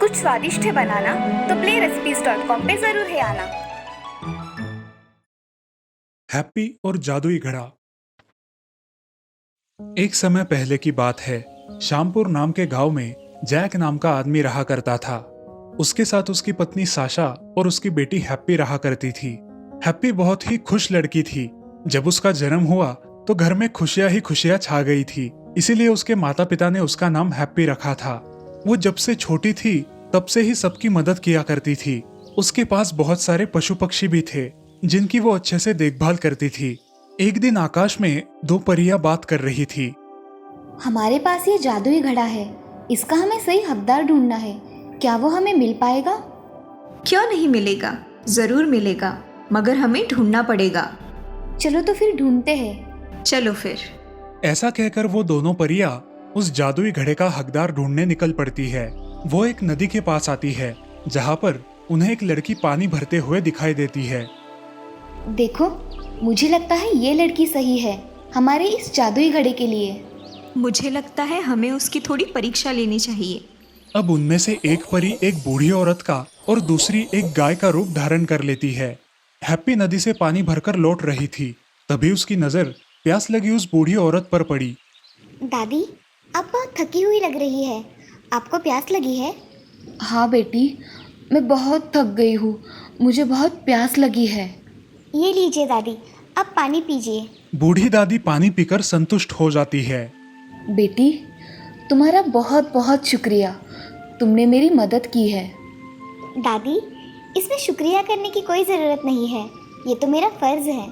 कुछ स्वादिष्ट है बनाना तो playrecipes.com पे जरूर है आना। हैप्पी और जादुई घड़ा। एक समय पहले की बात है। श्यामपुर नाम के गांव में जैक नाम का आदमी रहा करता था। उसके साथ उसकी पत्नी साशा और उसकी बेटी हैप्पी रहा करती थी। हैप्पी बहुत ही खुश लड़की थी। जब उसका जन्म हुआ तो घर में खुशियां ही खुशियां छा गई थी। इसीलिए उसके माता पिता ने उसका नाम हैप्पी रखा था। वो जब से छोटी थी तब से ही सबकी मदद किया करती थी। उसके पास बहुत सारे पशु पक्षी भी थे जिनकी वो अच्छे से देखभाल करती थी। एक दिन आकाश में दो परियां बात कर रही थी। हमारे पास ये जादुई घड़ा है, इसका हमें सही हकदार ढूंढना है। क्या वो हमें मिल पाएगा? क्यों नहीं मिलेगा, जरूर मिलेगा, मगर हमें ढूंढना पड़ेगा। चलो तो फिर ढूंढते हैं। चलो फिर। ऐसा कहकर वो दोनों परियां उस जादुई घड़े का हकदार ढूंढने निकल पड़ती है। वो एक नदी के पास आती है जहाँ पर उन्हें एक लड़की पानी भरते हुए दिखाई देती है। देखो, मुझे लगता है ये लड़की सही है हमारे इस जादुई घड़े के लिए। मुझे लगता है हमें उसकी थोड़ी परीक्षा लेनी चाहिए। अब उनमें से एक परी एक बूढ़ी औरत का और दूसरी एक गाय का रूप धारण कर लेती है। हैप्पी नदी से पानी भरकर लौट रही थी। तभी उसकी नजर प्यास लगी उस बूढ़ी औरत पर पड़ी। दादी, आप बहुत थकी हुई लग रही है। आपको प्यास लगी है? हाँ बेटी, मैं बहुत थक गई हूँ, मुझे बहुत प्यास लगी है। ये लीजिए दादी, आप पानी पीजिए। बूढ़ी दादी पानी पीकर संतुष्ट हो जाती है। बेटी, तुम्हारा बहुत बहुत शुक्रिया, तुमने मेरी मदद की है। दादी, इसमें शुक्रिया करने की कोई ज़रूरत नहीं है, ये तो मेरा फ़र्ज़ है।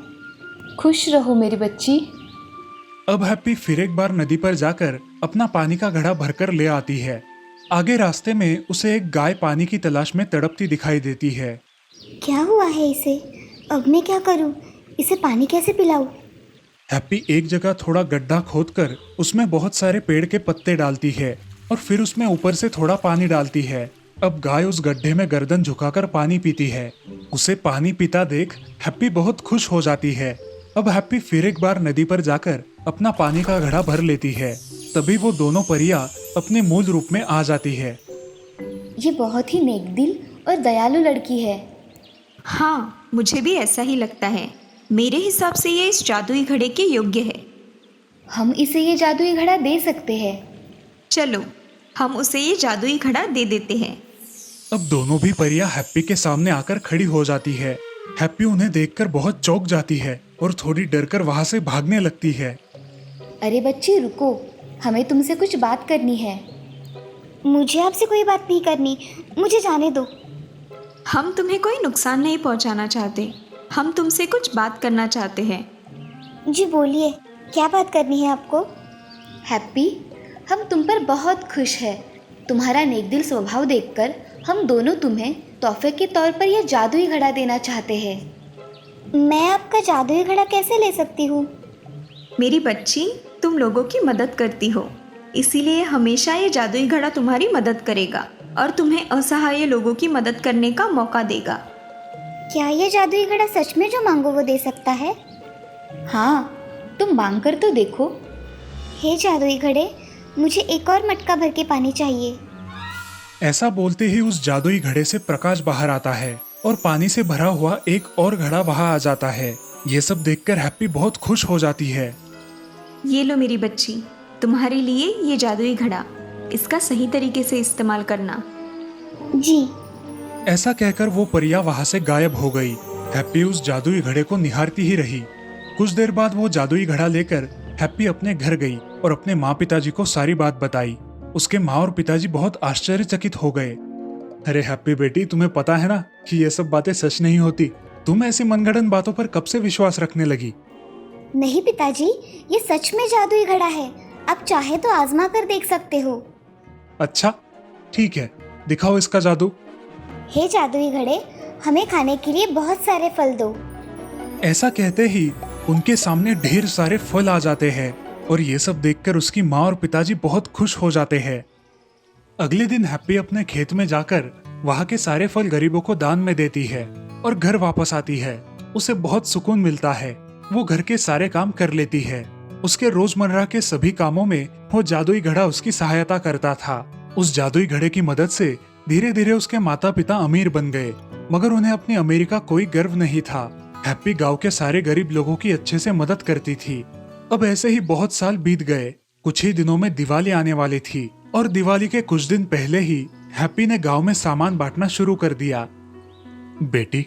खुश रहो मेरी बच्ची। अब हैप्पी फिर एक बार नदी पर जाकर अपना पानी का घड़ा भरकर ले आती है। आगे रास्ते में उसे एक गाय पानी की तलाश में तड़पती दिखाई देती है। क्या हुआ है इसे? अब मैं क्या करूं? इसे पानी कैसे पिलाऊं? हैप्पी एक जगह थोड़ा गड्ढा खोदकर उसमें बहुत सारे पेड़ के पत्ते डालती है और फिर उसमें ऊपर से थोड़ा पानी डालती है। अब गाय उस गड्ढे में गर्दन झुकाकर पानी पीती है। उसे पानी पीता देख हैप्पी बहुत खुश हो जाती है। अब हैप्पी फिर एक बार नदी पर जाकर अपना पानी का घड़ा भर लेती है। तभी वो दोनों परियां अपने मूल रूप में आ जाती है। ये बहुत ही नेकदिल और दयालु लड़की है। हाँ, मुझे भी ऐसा ही लगता है। मेरे हिसाब से ये इस जादुई घड़े के योग्य है। हम इसे ये जादुई घड़ा दे सकते हैं। चलो, हम उसे ये जादुई घड़ा दे देते हैं। अब दोनों भी परियां हैप्पी के सामने आकर खड़ी हो जाती है। हैप्पी उन्हें देखकर बहुत चौंक जाती है और थोड़ी डरकर वहां से भागने लगती है। अरे बच्ची रुको, हमें तुमसे कुछ बात करनी है। मुझे आपसे कोई बात नहीं करनी, मुझे जाने दो। हम तुम्हें कोई नुकसान नहीं पहुंचाना चाहते, हम तुमसे कुछ बात करना चाहते हैं। जी बोलिए, क्या बात करनी है आपको? हैप्पी, हम तुम पर बहुत खुश है। तुम्हारा नेकदिल स्वभाव देखकर हम दोनों तुम्हें तोहफे के तौर पर यह जादुई घड़ा देना चाहते हैं। मैं आपका जादुई घड़ा कैसे ले सकती हूँ? मेरी बच्ची, तुम लोगों की मदद करती हो, इसीलिए हमेशा ये जादुई घड़ा तुम्हारी मदद करेगा और तुम्हें असहाय लोगों की मदद करने का मौका देगा। क्या ये जादुई घड़ा सच में जो मांगो वो दे सकता है? हाँ, तुम मांग कर तो देखो। हे जादुई घड़े, मुझे एक और मटका भर के पानी चाहिए। ऐसा बोलते ही उस जादुई घड़े से प्रकाश बाहर आता है और पानी से भरा हुआ एक और घड़ा वहां आ जाता है। ये सब देखकर हैप्पी बहुत खुश हो जाती है। ये लो मेरी बच्ची, तुम्हारे लिए ये जादुई घड़ा, इसका सही तरीके से इस्तेमाल करना। जी। ऐसा कहकर वो परियां वहां से गायब हो गई। हैप्पी उस जादुई घड़े को निहारती ही रही। कुछ देर बाद वो जादुई घड़ा लेकर हैप्पी अपने घर गई और अपने माँ पिताजी को सारी बात बताई। उसके माँ और पिताजी बहुत आश्चर्यचकित हो गए। अरे हैप्पी बेटी, तुम्हें पता है ना कि ये सब बातें सच नहीं होती। तुम ऐसी मनगढ़ंत बातों पर कब से विश्वास रखने लगी? नहीं पिताजी, ये सच में जादुई घड़ा है। आप चाहे तो आजमा कर देख सकते हो। अच्छा ठीक है, दिखाओ इसका जादू। हे जादुई घड़े, हमें खाने के लिए बहुत सारे फल दो। ऐसा कहते ही उनके सामने ढेर सारे फल आ जाते हैं और ये सब देखकर उसकी माँ और पिताजी बहुत खुश हो जाते हैं। अगले दिन हैप्पी अपने खेत में जाकर वहाँ के सारे फल गरीबों को दान में देती है और घर वापस आती है। उसे बहुत सुकून मिलता है। वो घर के सारे काम कर लेती है। उसके रोजमर्रा के सभी कामों में वो जादुई घड़ा उसकी सहायता करता था। उस जादुई घड़े की मदद से धीरे धीरे उसके माता पिता अमीर बन गए, मगर उन्हें अपनी अमीरी का कोई गर्व नहीं था। हैप्पी गांव के सारे गरीब लोगों की अच्छे से मदद करती थी। अब ऐसे ही बहुत साल बीत गए। कुछ ही दिनों में दिवाली आने वाली थी और दिवाली के कुछ दिन पहले ही हैप्पी ने गांव में सामान बांटना शुरू कर दिया। बेटी,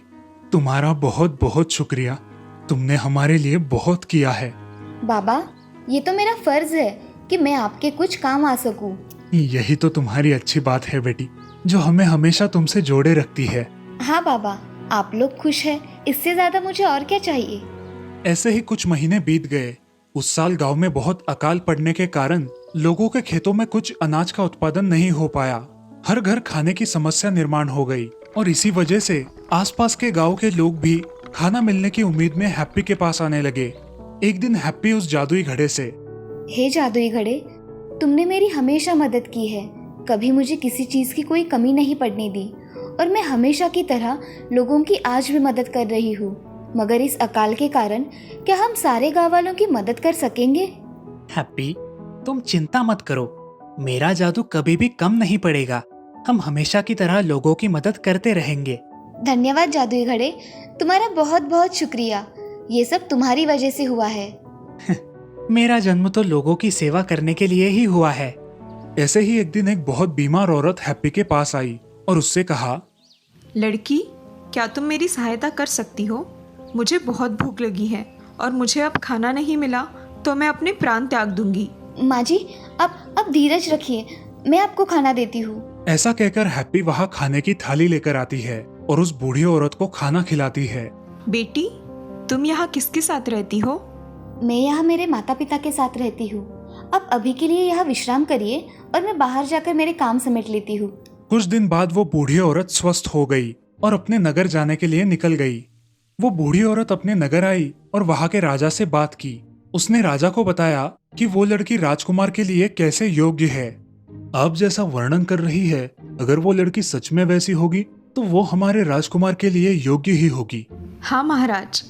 तुम्हारा बहुत बहुत शुक्रिया। तुमने हमारे लिए बहुत किया है। बाबा, ये तो मेरा फर्ज है कि मैं आपके कुछ काम आ सकूं। यही तो तुम्हारी अच्छी बात है बेटी, जो हमें हमेशा तुमसे जोड़े रखती है। हाँ बाबा, आप लोग खुश हैं, इससे ज्यादा मुझे और क्या चाहिए। ऐसे ही कुछ महीने बीत गए। उस साल गांव में बहुत अकाल पड़ने के कारण लोगों के खेतों में कुछ अनाज का उत्पादन नहीं हो पाया। हर घर खाने की समस्या निर्माण हो गई और इसी वजह से आसपास के गांव के लोग भी खाना मिलने की उम्मीद में हैप्पी के पास आने लगे। एक दिन हैप्पी उस जादुई घड़े से, हे जादुई घड़े, तुमने मेरी हमेशा मदद की है। कभी मुझे किसी चीज की कोई कमी नहीं पड़ने दी और मैं हमेशा की तरह लोगों की आज भी मदद कर रही हूँ। मगर इस अकाल के कारण क्या हम सारे गाँव वालों की मदद कर सकेंगे? हैप्पी, तुम चिंता मत करो। मेरा जादू कभी भी कम नहीं पड़ेगा। हम हमेशा की तरह लोगों की मदद करते रहेंगे। धन्यवाद जादुई घड़े, तुम्हारा बहुत बहुत शुक्रिया। ये सब तुम्हारी वजह से हुआ है। मेरा जन्म तो लोगों की सेवा करने के लिए ही हुआ है। ऐसे ही एक दिन एक बहुत बीमार औरत हैप्पी के पास आई और उससे कहा, लड़की, क्या तुम मेरी सहायता कर सकती हो? मुझे बहुत भूख लगी है और मुझे अब खाना नहीं मिला तो मैं अपने प्राण त्याग दूंगी। माँ जी, अब धीरज रखिए, मैं आपको खाना देती हूँ। ऐसा कहकर हैप्पी वहाँ खाने की थाली लेकर आती है और उस बूढ़ी औरत को खाना खिलाती है। बेटी, तुम यहाँ किसके साथ रहती हो? मैं यहाँ मेरे माता पिता के साथ रहती हूँ। अब अभी के लिए यहाँ विश्राम करिए और मैं बाहर जाकर मेरे काम समेट लेती हूँ। कुछ दिन बाद वो बूढ़ी औरत स्वस्थ हो गई और अपने नगर जाने के लिए निकल गई। वो बूढ़ी औरत अपने नगर आई और वहाँ के राजा से बात की। उसने राजा को बताया कि वो लड़की राजकुमार के लिए कैसे योग्य है। आप जैसा वर्णन कर रही है, अगर वो लड़की सच में वैसी होगी तो वो हमारे राजकुमार के लिए योग्य ही होगी। हाँ महाराज,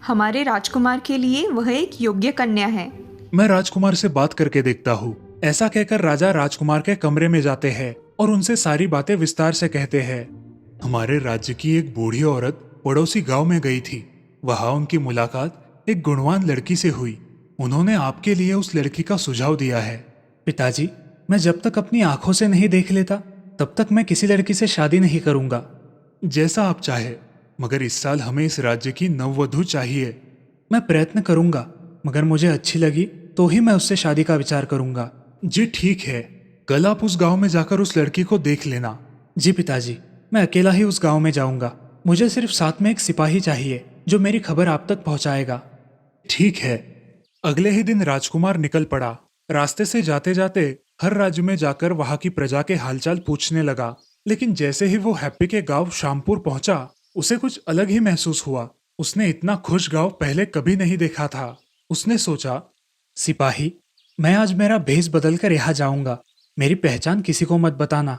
हमारे राजकुमार के लिए वह एक योग्य कन्या है। मैं राजकुमार से बात करके देखता हूँ। ऐसा कहकर राजा राजकुमार के कमरे में जाते हैं और उनसे सारी बातें विस्तार से कहते हैं। हमारे राज्य की एक बूढ़ी औरत पड़ोसी गांव में गई थी। वहां उनकी मुलाकात एक गुणवान लड़की से हुई। उन्होंने आपके लिए उस लड़की का सुझाव दिया है। पिताजी, मैं जब तक अपनी आंखों से नहीं देख लेता तब तक मैं किसी लड़की से शादी नहीं करूंगा। जैसा आप चाहे, मगर इस साल हमें इस राज्य की नववधू चाहिए। मैं प्रयत्न करूंगा, मगर मुझे अच्छी लगी तो ही मैं उससे शादी का विचार करूंगा। जी ठीक है, कल आप उस गांव में जाकर उस लड़की को देख लेना। जी पिताजी, मैं अकेला ही उस गांव में जाऊंगा। मुझे सिर्फ साथ में एक सिपाही चाहिए जो मेरी खबर आप तक पहुंचाएगा। ठीक है। अगले ही दिन राजकुमार निकल पड़ा। रास्ते से जाते जाते हर राज्य में जाकर वहां की प्रजा के हालचाल पूछने लगा। लेकिन जैसे ही वो हैप्पी के गांव शामपुर पहुंचा, उसे कुछ अलग ही महसूस हुआ। उसने इतना खुश गांव पहले कभी नहीं देखा था। उसने सोचा, सिपाही, मैं आज मेरा भेष बदल कर यहाँ जाऊंगा। मेरी पहचान किसी को मत बताना।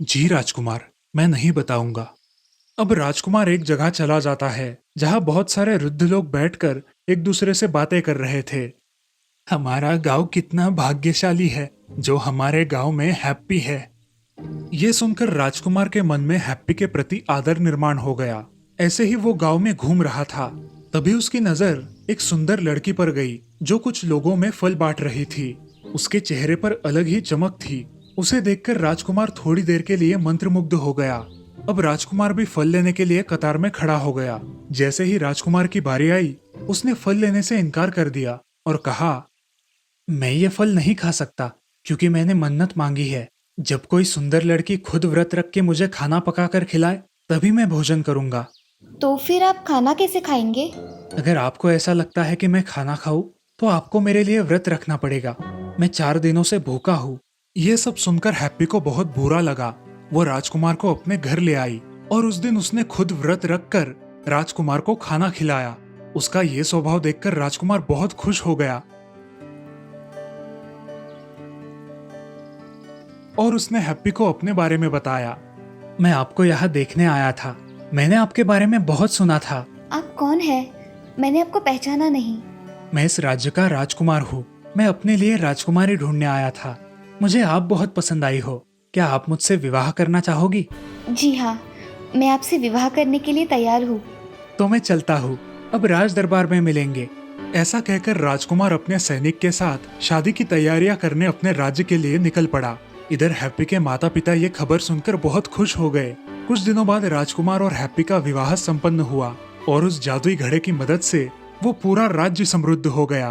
जी राजकुमार, मैं नहीं बताऊंगा। अब राजकुमार एक जगह चला जाता है जहां बहुत सारे वृद्ध लोग बैठकर एक दूसरे से बातें कर रहे थे। हमारा गांव कितना भाग्यशाली है जो हमारे गांव में हैप्पी है। ये सुनकर राजकुमार के मन में हैप्पी के प्रति आदर निर्माण हो गया। ऐसे ही वो गांव में घूम रहा था, तभी उसकी नजर एक सुंदर लड़की पर गई जो कुछ लोगों में फल बांट रही थी। उसके चेहरे पर अलग ही चमक थी। उसे देखकर राजकुमार थोड़ी देर के लिए मंत्रमुग्ध हो गया। अब राजकुमार भी फल लेने के लिए कतार में खड़ा हो गया। जैसे ही राजकुमार की बारी आई, उसने फल लेने से इनकार कर दिया और कहा, मैं ये फल नहीं खा सकता क्योंकि मैंने मन्नत मांगी है। जब कोई सुंदर लड़की खुद व्रत रख के मुझे खाना पका कर खिलाए तभी मैं भोजन करूंगा। तो फिर आप खाना कैसे खाएंगे? अगर आपको ऐसा लगता है कि मैं खाना खाऊं तो आपको मेरे लिए व्रत रखना पड़ेगा। मैं 4 दिनों से भूखा हूँ। ये सब सुनकर हैप्पी को बहुत बुरा लगा। वो राजकुमार को अपने घर ले आई और उस दिन उसने खुद व्रत रखकर राजकुमार को खाना खिलाया। उसका ये स्वभाव देखकर राजकुमार बहुत खुश हो गया और उसने हैप्पी को अपने बारे में बताया। मैं आपको यहाँ देखने आया था। मैंने आपके बारे में बहुत सुना था। आप कौन है? मैंने आपको पहचाना नहीं। मैं इस राज्य का राजकुमार हूँ। मैं अपने लिए राजकुमारी ढूंढने आया था। मुझे आप बहुत पसंद आई हो। क्या आप मुझसे विवाह करना चाहोगी? जी हाँ, मैं आपसे विवाह करने के लिए तैयार हूँ। तो मैं चलता हूँ। अब राज दरबार में मिलेंगे। ऐसा कहकर राजकुमार अपने सैनिक के साथ शादी की तैयारियां करने अपने राज्य के लिए निकल पड़ा। इधर हैप्पी के माता पिता ये खबर सुनकर बहुत खुश हो गए। कुछ दिनों बाद राजकुमार और हैप्पी का विवाह संपन्न हुआ और उस जादुई घड़े की मदद से वो पूरा राज्य समृद्ध हो गया।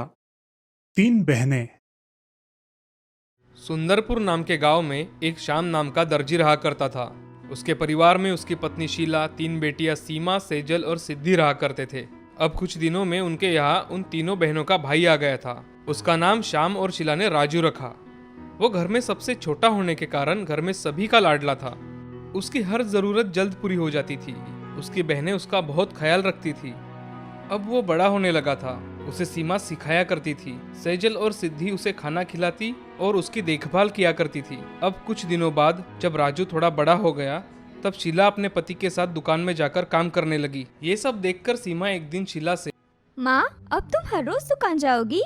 3 बहनें। सुंदरपुर नाम के गांव में एक श्याम नाम का दर्जी रहा करता था। उसके परिवार में उसकी पत्नी शीला, 3 बेटियां सीमा, सेजल और सिद्धि रहा करते थे। अब कुछ दिनों में उनके यहाँ उन तीनों बहनों का भाई आ गया था। उसका नाम श्याम और शीला ने राजू रखा। वो घर में सबसे छोटा होने के कारण घर में सभी का लाडला था। उसकी हर जरूरत जल्द पूरी हो जाती थी। उसकी बहनें उसका बहुत ख्याल रखती थी। अब वो बड़ा होने लगा था। उसे सीमा सिखाया करती थी। सेजल और सिद्धि उसे खाना खिलाती और उसकी देखभाल किया करती थी। अब कुछ दिनों बाद जब राजू थोड़ा बड़ा हो गया तब शीला अपने पति के साथ दुकान में जाकर काम करने लगी। ये सब देखकर सीमा एक दिन शीला से, माँ, अब तुम हर रोज दुकान जाओगी?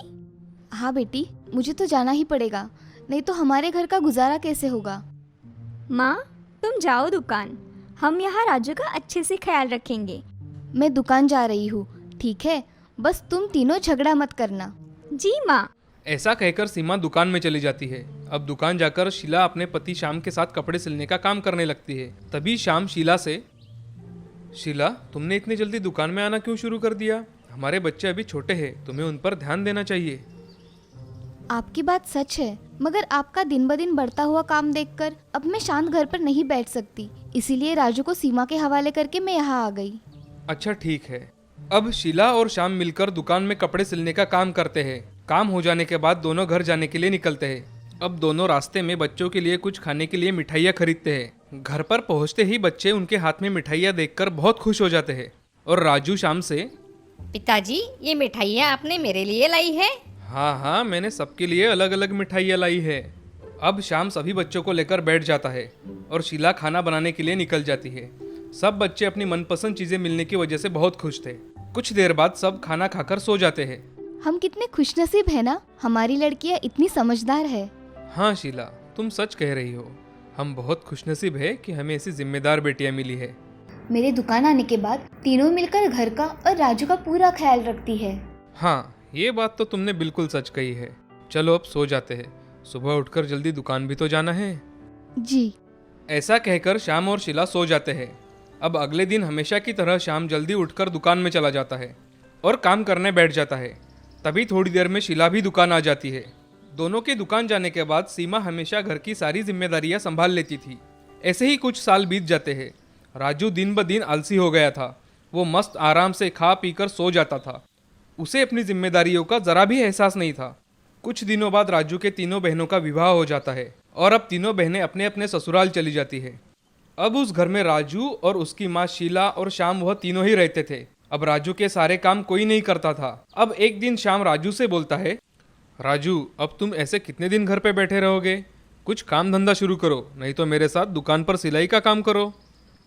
हाँ बेटी, मुझे तो जाना ही पड़ेगा, नहीं तो हमारे घर का गुजारा कैसे होगा। माँ, तुम जाओ दुकान, हम यहाँ राजू का अच्छे से ख्याल रखेंगे। मैं दुकान जा रही हूँ, ठीक है? बस तुम तीनों झगड़ा मत करना। जी माँ। ऐसा कहकर सीमा दुकान में चली जाती है। अब दुकान जाकर शीला अपने पति श्याम के साथ कपड़े सिलने का काम करने लगती है। तभी श्याम शीला से, शीला, तुमने इतनी जल्दी दुकान में आना क्यों शुरू कर दिया? हमारे बच्चे अभी छोटे हैं, तुम्हें उन पर ध्यान देना चाहिए। आपकी बात सच है, मगर आपका दिन ब दिन बढ़ता हुआ काम देखकर अब मैं शांत घर पर नहीं बैठ सकती, इसीलिए राजू को सीमा के हवाले करके मैं यहाँ आ गई। अच्छा ठीक है। अब शीला और श्याम मिलकर दुकान में कपड़े सिलने का काम करते हैं। काम हो जाने के बाद दोनों घर जाने के लिए निकलते हैं। अब दोनों रास्ते में बच्चों के लिए कुछ खाने के लिए मिठाइयाँ खरीदते हैं। घर पर पहुँचते ही बच्चे उनके हाथ में मिठाइयाँ देखकर बहुत खुश हो जाते हैं और राजू श्याम से, पिताजी, ये मिठाइयाँ आपने मेरे लिए लाई है? हाँ हाँ, मैंने सबके लिए अलग अलग मिठाइयाँ लाई है। अब श्याम सभी बच्चों को लेकर बैठ जाता है और शीला खाना बनाने के लिए निकल जाती है। सब बच्चे अपनी मनपसंद चीजें मिलने की वजह से बहुत खुश थे। कुछ देर बाद सब खाना खाकर सो जाते हैं। हम कितने खुशनसीब है ना, हमारी लड़कियाँ इतनी समझदार है। हाँ शीला, तुम सच कह रही हो। हम बहुत खुशनसीब है कि हमें ऐसी जिम्मेदार बेटियां मिली है। मेरे दुकान आने के बाद तीनों मिलकर घर का और राजू का पूरा ख्याल रखती है। हाँ, ये बात तो तुमने बिल्कुल सच कही है। चलो अब सो जाते हैं, सुबह उठकर जल्दी दुकान भी तो जाना है। जी। ऐसा कहकर श्याम और शीला सो जाते हैं। अब अगले दिन हमेशा की तरह श्याम जल्दी उठकर दुकान में चला जाता है और काम करने बैठ जाता है। तभी थोड़ी देर में शीला भी दुकान आ जाती है। दोनों के दुकान जाने के बाद सीमा हमेशा घर की सारी जिम्मेदारियां संभाल लेती थी। ऐसे ही कुछ साल बीत जाते हैं। राजू दिन ब दिन आलसी हो गया था। वो मस्त आराम से खा पी कर सो जाता था। उसे अपनी जिम्मेदारियों का जरा भी एहसास नहीं था। कुछ दिनों बाद राजू के तीनों बहनों का विवाह हो जाता है और अब तीनों बहनें अपने अपने ससुराल चली जाती है। अब उस घर में राजू और उसकी माँ शीला और श्याम वह तीनों ही रहते थे। अब राजू के सारे काम कोई नहीं करता था। अब एक दिन श्याम राजू से बोलता है, राजू, अब तुम ऐसे कितने दिन घर पे बैठे रहोगे? कुछ काम धंधा शुरू करो, नहीं तो मेरे साथ दुकान पर सिलाई का काम करो।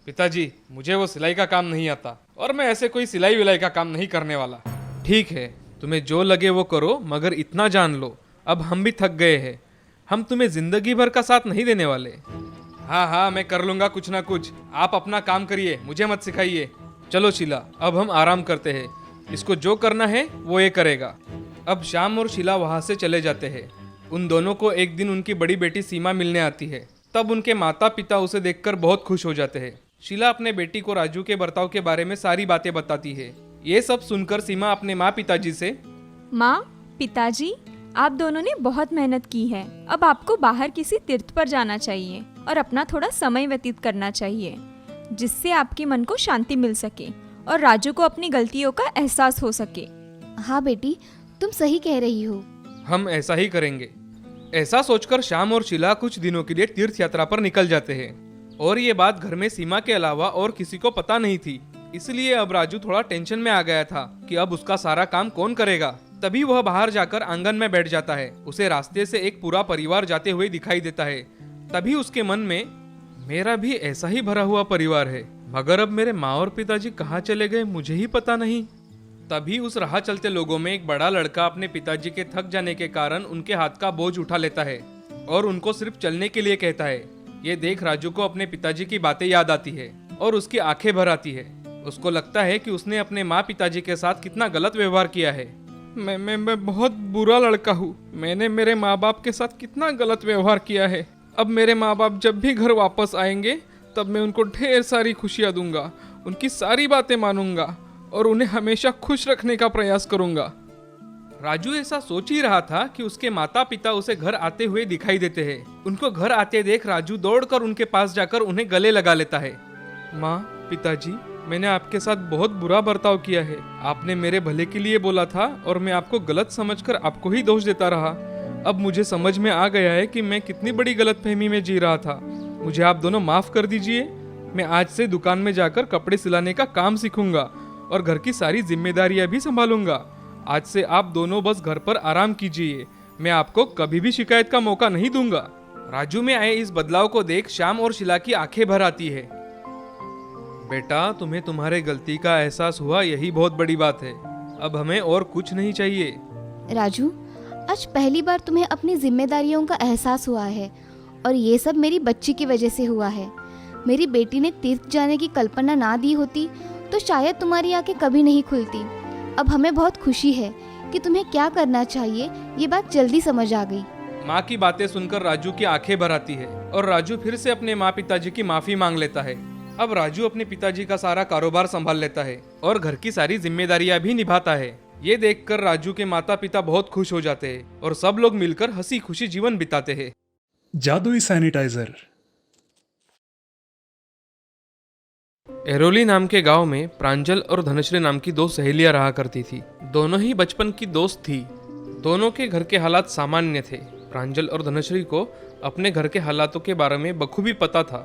पिताजी, मुझे वो सिलाई का काम नहीं आता और मैं ऐसे कोई सिलाई विलाई का काम नहीं करने वाला। ठीक है, तुम्हें जो लगे वो करो, मगर इतना जान लो, अब हम भी थक गए हैं। हम तुम्हें जिंदगी भर का साथ नहीं देने वाले। हाँ हाँ, मैं कर लूँगा कुछ ना कुछ। आप अपना काम करिए, मुझे मत सिखाइए। चलो शीला, अब हम आराम करते हैं। इसको जो करना है वो ये करेगा। अब श्याम और शीला वहाँ से चले जाते हैं। उन दोनों को एक दिन उनकी बड़ी बेटी सीमा मिलने आती है। तब उनके माता पिता उसे देखकर बहुत खुश हो जाते हैं। शीला अपने बेटी को राजू के बर्ताव के बारे में सारी बातें बताती है। ये सब सुनकर सीमा अपने माँ पिताजी से, माँ, पिताजी, आप दोनों ने बहुत मेहनत की है। अब आपको बाहर किसी तीर्थ पर जाना चाहिए और अपना थोड़ा समय व्यतीत करना चाहिए, जिससे आपके मन को शांति मिल सके और राजू को अपनी गलतियों का एहसास हो सके। हाँ बेटी, तुम सही कह रही हो। हम ऐसा ही करेंगे। ऐसा सोचकर श्याम और शीला कुछ दिनों के लिए तीर्थ यात्रा पर निकल जाते हैं। और ये बात घर में सीमा के अलावा और किसी को पता नहीं थी। इसलिए अब राजू थोड़ा टेंशन में आ गया था कि अब उसका सारा काम कौन करेगा। तभी वह बाहर जाकर आंगन में बैठ जाता है। उसे रास्ते से एक पूरा परिवार जाते हुए दिखाई देता है। तभी उसके मन में, मेरा भी ऐसा ही भरा हुआ परिवार है, मगर अब मेरे माँ और पिताजी कहाँ चले गए मुझे ही पता नहीं। तभी उस राह चलते लोगों में एक बड़ा लड़का अपने पिताजी के थक जाने के कारण उनके हाथ का बोझ उठा लेता है और उनको सिर्फ चलने के लिए कहता है। ये देख राजू को अपने पिताजी की बातें याद आती है और उसकी आंखें भर आती है। उसको लगता है कि उसने अपने माँ पिताजी के साथ कितना गलत व्यवहार किया है। मैं बहुत बुरा लड़का हूँ। मैंने मेरे माँ बाप के साथ कितना गलत व्यवहार किया है। अब मेरे माँ बाप जब भी घर वापस आएंगे तब मैं उनको ढेर सारी खुशियाँ दूंगा, उनकी सारी बातें मानूंगा और उन्हें हमेशा खुश रखने का प्रयास करूंगा। राजू ऐसा सोच ही रहा था कि उसके माता पिता उसे घर आते हुए दिखाई देते हैं। उनको घर आते देख राजू दौड़कर उनके पास जाकर उन्हें गले लगा लेता है। माँ, पिताजी, मैंने आपके साथ बहुत बुरा बर्ताव किया है। आपने मेरे भले के लिए बोला था और मैं आपको गलत समझकर आपको ही दोष देता रहा। अब मुझे समझ में आ गया है कि मैं कितनी बड़ी गलतफहमी में जी रहा था। मुझे आप दोनों माफ कर दीजिए। मैं आज से दुकान में जाकर कपड़े सिलाने का काम सीखूंगा और घर की सारी जिम्मेदारियां भी संभालूंगा। आज से आप दोनों बस घर पर आराम कीजिए। मैं आपको कभी भी शिकायत का मौका नहीं दूंगा। राजू में आए इस बदलाव को देख श्याम और शीला की आंखें भर आती है। बेटा, तुम्हें तुम्हारे गलती का एहसास हुआ, यही बहुत बड़ी बात है। अब हमें और कुछ नहीं चाहिए। राजू, आज पहली बार तुम्हें अपनी जिम्मेदारियों का एहसास हुआ है और ये सब मेरी बच्ची की वजह से हुआ है। मेरी बेटी ने तीर्थ जाने की कल्पना ना दी होती तो शायद तुम्हारी आंखें कभी नहीं खुलती। अब हमें बहुत खुशी है कि तुम्हें क्या करना चाहिए, ये बात जल्दी समझ आ गई। माँ की बातें सुनकर राजू की आंखें भर आती है और राजू फिर से अपने माँ पिताजी की माफी मांग लेता है। अब राजू अपने पिताजी का सारा कारोबार संभाल लेता है और घर की सारी जिम्मेदारियां भी निभाता है। ये देखकर राजू के माता पिता बहुत खुश हो जाते हैं और सब लोग मिलकर हंसी खुशी जीवन बिताते हैं। जादुई सैनिटाइजर। एरोली नाम के गांव में प्रांजल और धनश्री नाम की दो सहेलियां रहा करती थी। दोनों ही बचपन की दोस्त थी। दोनों के घर के हालात सामान्य थे। प्रांजल और धनश्री को अपने घर के हालातों के बारे में बखूबी पता था,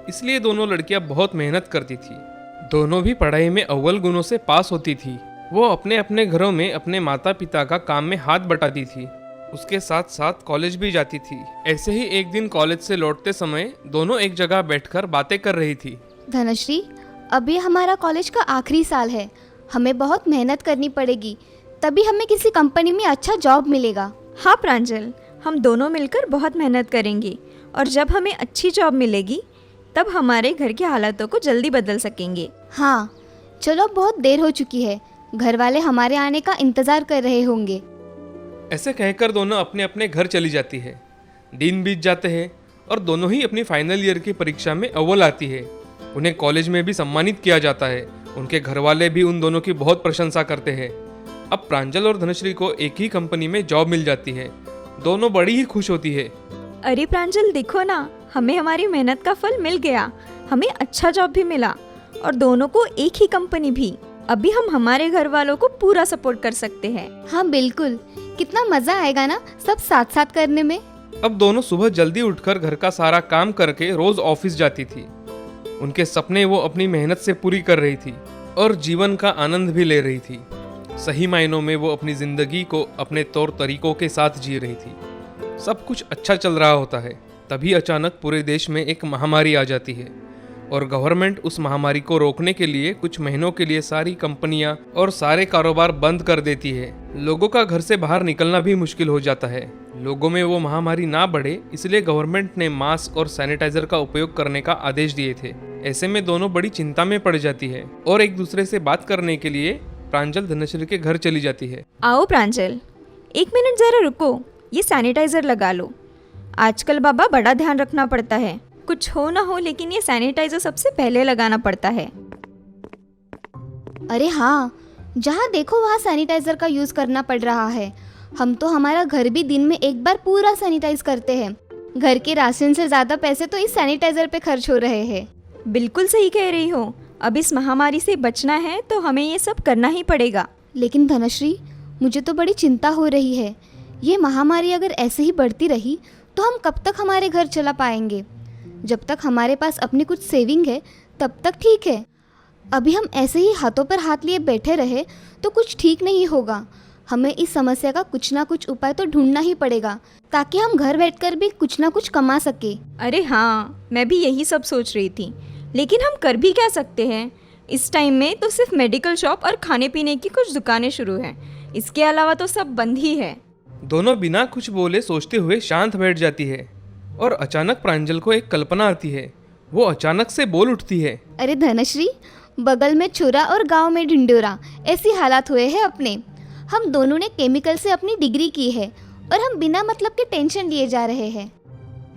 इसलिए दोनों लड़कियां बहुत मेहनत करती थी। दोनों भी पढ़ाई में अव्वल गुणों से पास होती थी। वो अपने अपने घरों में अपने माता पिता का काम में हाथ बटाती थी। उसके साथ साथ कॉलेज भी जाती थी। ऐसे ही एक दिन कॉलेज से लौटते समय दोनों एक जगह बैठकर बातें कर रही थी। धनश्री, अब ये हमारा कॉलेज का आखिरी साल है। हमें बहुत मेहनत करनी पड़ेगी, तभी हमें किसी कंपनी में अच्छा जॉब मिलेगा। हाँ प्रांजल, हम दोनों मिलकर बहुत मेहनत करेंगे और जब हमें अच्छी जॉब मिलेगी तब हमारे घर के हालातों को जल्दी बदल सकेंगे। हाँ, चलो, अब बहुत देर हो चुकी है। घर वाले हमारे आने का इंतजार कर रहे होंगे। ऐसे कहकर दोनों अपने अपने घर चली जाती है। दिन बीत जाते हैं और दोनों ही अपनी फाइनल ईयर की परीक्षा में अव्वल आती है। उन्हें कॉलेज में भी सम्मानित किया जाता है। उनके घर वाले भी उन दोनों की बहुत प्रशंसा करते हैं। अब प्रांजल और धनश्री को एक ही कंपनी में जॉब मिल जाती है। दोनों बड़ी ही खुश होती है। अरे प्रांजल, देखो ना, हमें हमारी मेहनत का फल मिल गया। हमें अच्छा जॉब भी मिला और दोनों को एक ही कंपनी भी। अभी हम हमारे घर वालों को पूरा सपोर्ट कर सकते हैं। हाँ बिल्कुल, कितना मजा आएगा ना सब साथ साथ करने में। अब दोनों सुबह जल्दी उठकर घर का सारा काम करके रोज ऑफिस जाती थी। उनके सपने वो अपनी मेहनत से पूरी कर रही थी और जीवन का आनंद भी ले रही थी। सही मायनों में वो अपनी जिंदगी को अपने तौर तरीकों के साथ जी रही थी। सब कुछ अच्छा चल रहा होता है, तभी अचानक पूरे देश में एक महामारी आ जाती है और गवर्नमेंट उस महामारी को रोकने के लिए कुछ महीनों के लिए सारी कंपनियां और सारे कारोबार बंद कर देती है। लोगों का घर से बाहर निकलना भी मुश्किल हो जाता है। लोगों में वो महामारी ना बढ़े इसलिए गवर्नमेंट ने मास्क और सैनिटाइजर का उपयोग करने का आदेश दिए थे। ऐसे में दोनों बड़ी चिंता में पड़ जाती है और एक दूसरे से बात करने के लिए प्रांजल धनश्री के घर चली जाती है। आओ प्रांजल, 1 मिनट जरा रुको, ये सैनिटाइजर लगा लो। आजकल बाबा बड़ा ध्यान रखना पड़ता है। कुछ हो ना हो लेकिन ये सैनिटाइजर सबसे पहले लगाना पड़ता है। अरे हाँ, जहाँ देखो वहाँ सैनिटाइजर का यूज़ करना पड़ रहा है। हम तो हमारा घर भी दिन में एक बार पूरा सैनिटाइज करते हैं। घर के राशन से ज़्यादा पैसे तो इस सैनिटाइजर पे खर्च हो रहे हैं। बिल्कुल सही कह रही हो। अब इस महामारी से बचना है तो हमें ये सब करना ही पड़ेगा। लेकिन धनश्री, मुझे तो बड़ी चिंता हो रही है। ये महामारी अगर ऐसे ही बढ़ती रही तो हम कब तक हमारे घर चला पाएंगे? जब तक हमारे पास अपनी कुछ सेविंग है तब तक ठीक है। अभी हम ऐसे ही हाथों पर हाथ लिए बैठे रहे तो कुछ ठीक नहीं होगा। हमें इस समस्या का कुछ ना कुछ उपाय तो ढूंढना ही पड़ेगा ताकि हम घर बैठकर भी कुछ ना कुछ कमा सके। अरे हाँ, मैं भी यही सब सोच रही थी, लेकिन हम कर भी क्या सकते हैं? इस टाइम में तो सिर्फ मेडिकल शॉप और खाने पीने की कुछ दुकानें शुरू हैं। इसके अलावा तो सब बंद ही है। दोनों बिना कुछ बोले सोचते हुए शांत बैठ जाती है और अचानक प्रांजल को एक कल्पना आती है। वो अचानक से बोल उठती है, अरे धनश्री, बगल में छुरा और गांव में ढिंडोरा, ऐसी हालात हुए हैं अपने। हम दोनों ने केमिकल से अपनी डिग्री की है और हम बिना मतलब के टेंशन लिए जा रहे हैं।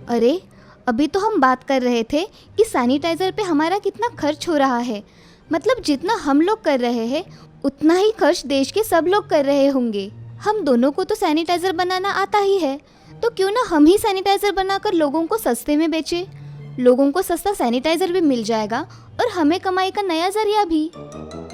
अरे अभी तो हम बात कर रहे थे कि सैनिटाइज़र पे हमारा कितना खर्च हो रहा है। मतलब जितना हम लोग कर रहे हैं उतना ही खर्च देश के सब लोग कर रहे होंगे। हम दोनों को तो सैनिटाइज़र बनाना आता ही है, तो क्यों ना हम ही सैनिटाइज़र बनाकर लोगों को सस्ते में बेचें। लोगों को सस्ता सैनिटाइज़र भी मिल जाएगा और हमें कमाई का नया जरिया भी।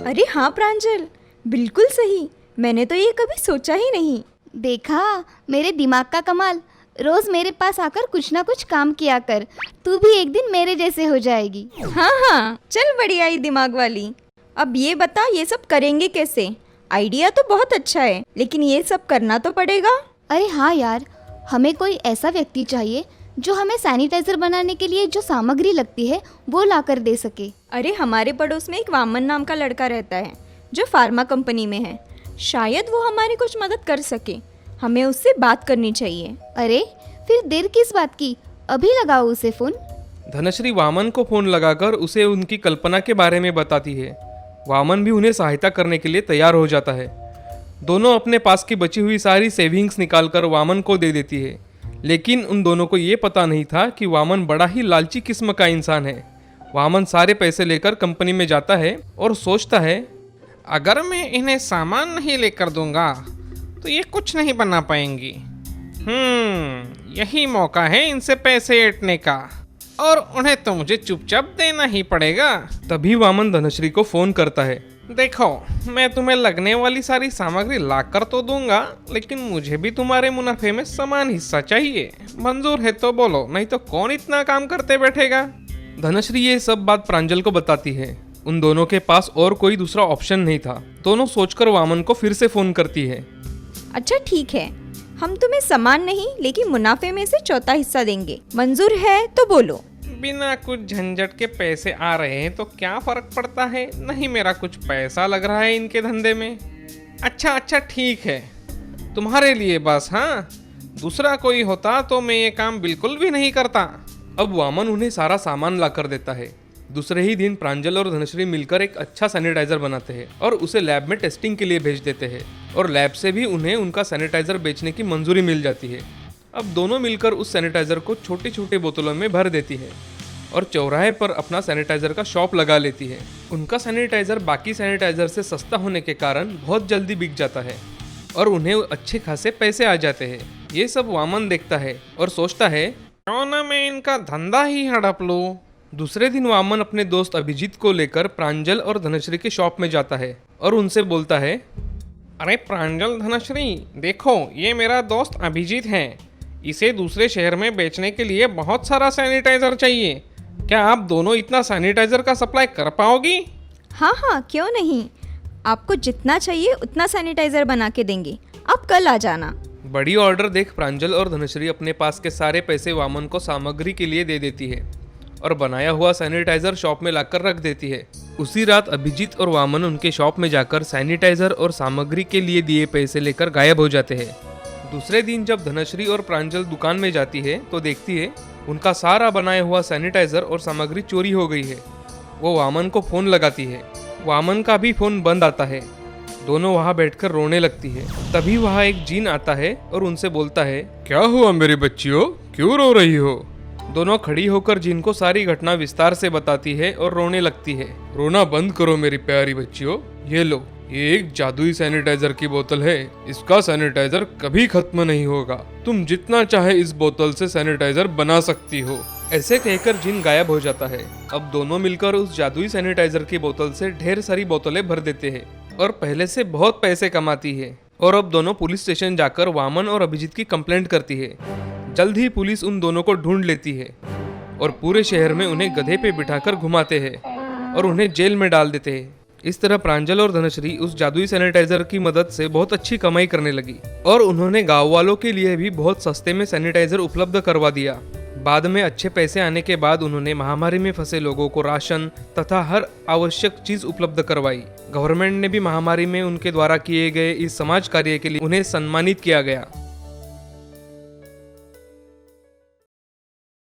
अरे हाँ प्रांजल, बिल्कुल सही। मैंने तो ये कभी सोचा ही नहीं। देखा मेरे दिमाग का कमाल। रोज मेरे पास आकर कुछ ना कुछ काम किया कर, तू भी एक दिन मेरे जैसे हो जाएगी। हाँ हाँ, चल बढ़िया ही दिमाग वाली। अब ये बता, ये सब करेंगे कैसे? आइडिया तो बहुत अच्छा है, लेकिन ये सब करना तो पड़ेगा। अरे हाँ यार, हमें कोई ऐसा व्यक्ति चाहिए जो हमें सैनिटाइजर बनाने के लिए जो सामग्री लगती है वो लाकर दे सके। अरे हमारे पड़ोस में एक वामन नाम का लड़का रहता है जो फार्मा कंपनी में है। शायद वो हमारी कुछ मदद कर सके। हमें उससे बात करनी चाहिए। अरे फिर देर किस बात की, अभी लगाओ उसे फ़ोन। धनश्री वामन को फोन लगाकर उसे उनकी कल्पना के बारे में बताती है। वामन भी उन्हें सहायता करने के लिए तैयार हो जाता है। दोनों अपने पास की बची हुई सारी सेविंग्स निकालकर वामन को दे देती है। लेकिन उन दोनों को ये पता नहीं था कि वामन बड़ा ही लालची किस्म का इंसान है। वामन सारे पैसे लेकर कंपनी में जाता है और सोचता है, अगर मैं इन्हें सामान नहीं लेकर दूंगा तो ये कुछ नहीं बना पाएंगी। यही मौका है इनसे पैसे ऐंठने का, और उन्हें तो मुझे चुपचाप देना ही पड़ेगा। तभी वामन धनश्री को फोन करता है। देखो, मैं तुम्हें लगने वाली सारी सामग्री लाकर तो दूंगा, लेकिन मुझे भी तुम्हारे मुनाफे में समान हिस्सा चाहिए। मंजूर है तो बोलो, नहीं तो कौन इतना काम करते बैठेगा। धनश्री ये सब बात प्रांजल को बताती है। उन दोनों के पास और कोई दूसरा ऑप्शन नहीं था। दोनों सोचकर वामन को फिर से फोन करती है। अच्छा ठीक है, हम तुम्हें समान नहीं लेकिन मुनाफे में से चौथा हिस्सा देंगे। मंजूर है तो बोलो। बिना कुछ झंझट के पैसे आ रहे हैं तो क्या फर्क पड़ता है। नहीं मेरा कुछ पैसा लग रहा है इनके धंधे में। अच्छा ठीक है, तुम्हारे लिए बस। हाँ, दूसरा कोई होता तो मैं ये काम बिल्कुल भी नहीं करता। अब वामन उन्हें सारा सामान ला कर देता है। दूसरे ही दिन प्रांजल और धनश्री मिलकर एक अच्छा सैनिटाइजर बनाते हैं और उसे लैब में टेस्टिंग के लिए भेज देते हैं, और लैब से भी उन्हें उनका सैनिटाइजर बेचने की मंजूरी मिल जाती है। अब दोनों मिलकर उस सैनिटाइजर को छोटी छोटी बोतलों में भर देती है और चौराहे पर अपना सैनिटाइजर का शॉप लगा लेती है। उनका सैनिटाइजर बाकी सैनिटाइजर से सस्ता होने के कारण बहुत जल्दी बिक जाता है और उन्हें अच्छे खासे पैसे आ जाते हैं। ये सब वामन देखता है और सोचता है, क्यों ना मैं इनका धंधा ही हड़प लूं। दूसरे दिन वामन अपने दोस्त अभिजीत को लेकर प्रांजल और धनश्री के शॉप में जाता है और उनसे बोलता है, अरे प्रांजल, धनश्री, देखो ये मेरा दोस्त अभिजीत है। इसे दूसरे शहर में बेचने के लिए बहुत सारा सैनिटाइजर चाहिए। क्या आप दोनों इतना सैनिटाइजर का सप्लाई कर पाओगी? हाँ, क्यों नहीं। आपको जितना चाहिए उतना सैनिटाइजर बना के देंगे। आप कल आ जाना। बड़ी ऑर्डर देख प्रांजल और धनश्री अपने पास के सारे पैसे वामन को सामग्री के लिए दे देती है और बनाया हुआ सैनिटाइजर शॉप में लाकर रख देती है। उसी रात अभिजीत और वामन उनके शॉप में जाकर सैनिटाइजर और सामग्री के लिए दिए पैसे लेकर गायब हो जाते हैं। दूसरे दिन जब धनश्री और प्रांजल दुकान में जाती है तो देखती है उनका सारा बनाया हुआ सैनिटाइजर और सामग्री चोरी हो गई है। वो वामन को फोन लगाती है। वामन का भी फोन बंद आता है। दोनों वहाँ बैठकर रोने लगती है। तभी वहाँ एक जीन आता है और उनसे बोलता है, क्या हुआ मेरी बच्चियों, क्यों रो रही हो? दोनों खड़ी होकर जीन को सारी घटना विस्तार से बताती है और रोने लगती है। रोना बंद करो मेरी प्यारी बच्चियों। ये लो, ये एक जादुई सैनिटाइजर की बोतल है। इसका सैनिटाइजर कभी खत्म नहीं होगा। तुम जितना चाहे इस बोतल से सैनिटाइजर बना सकती हो। ऐसे कहकर जिन गायब हो जाता है। अब दोनों मिलकर उस जादुई सैनिटाइजर की बोतल से ढेर सारी बोतलें भर देते हैं और पहले से बहुत पैसे कमाती है। और अब दोनों पुलिस स्टेशन जाकर वामन और अभिजीत की कंप्लेंट करती है। जल्द ही पुलिस उन दोनों को ढूंढ लेती है और पूरे शहर में उन्हें गधे पे बिठाकर घुमाते हैं और उन्हें जेल में डाल देते हैं। इस तरह प्रांजल और धनश्री उस जादुई सैनिटाइजर की मदद से बहुत अच्छी कमाई करने लगी और उन्होंने गांव वालों के लिए भी बहुत सस्ते में सैनिटाइजर उपलब्ध करवा दिया। बाद में अच्छे पैसे आने के बाद उन्होंने महामारी में फंसे लोगों को राशन तथा हर आवश्यक चीज उपलब्ध करवाई। गवर्नमेंट ने भी महामारी में उनके द्वारा किए गए इस समाज कार्य के लिए उन्हें सम्मानित किया गया।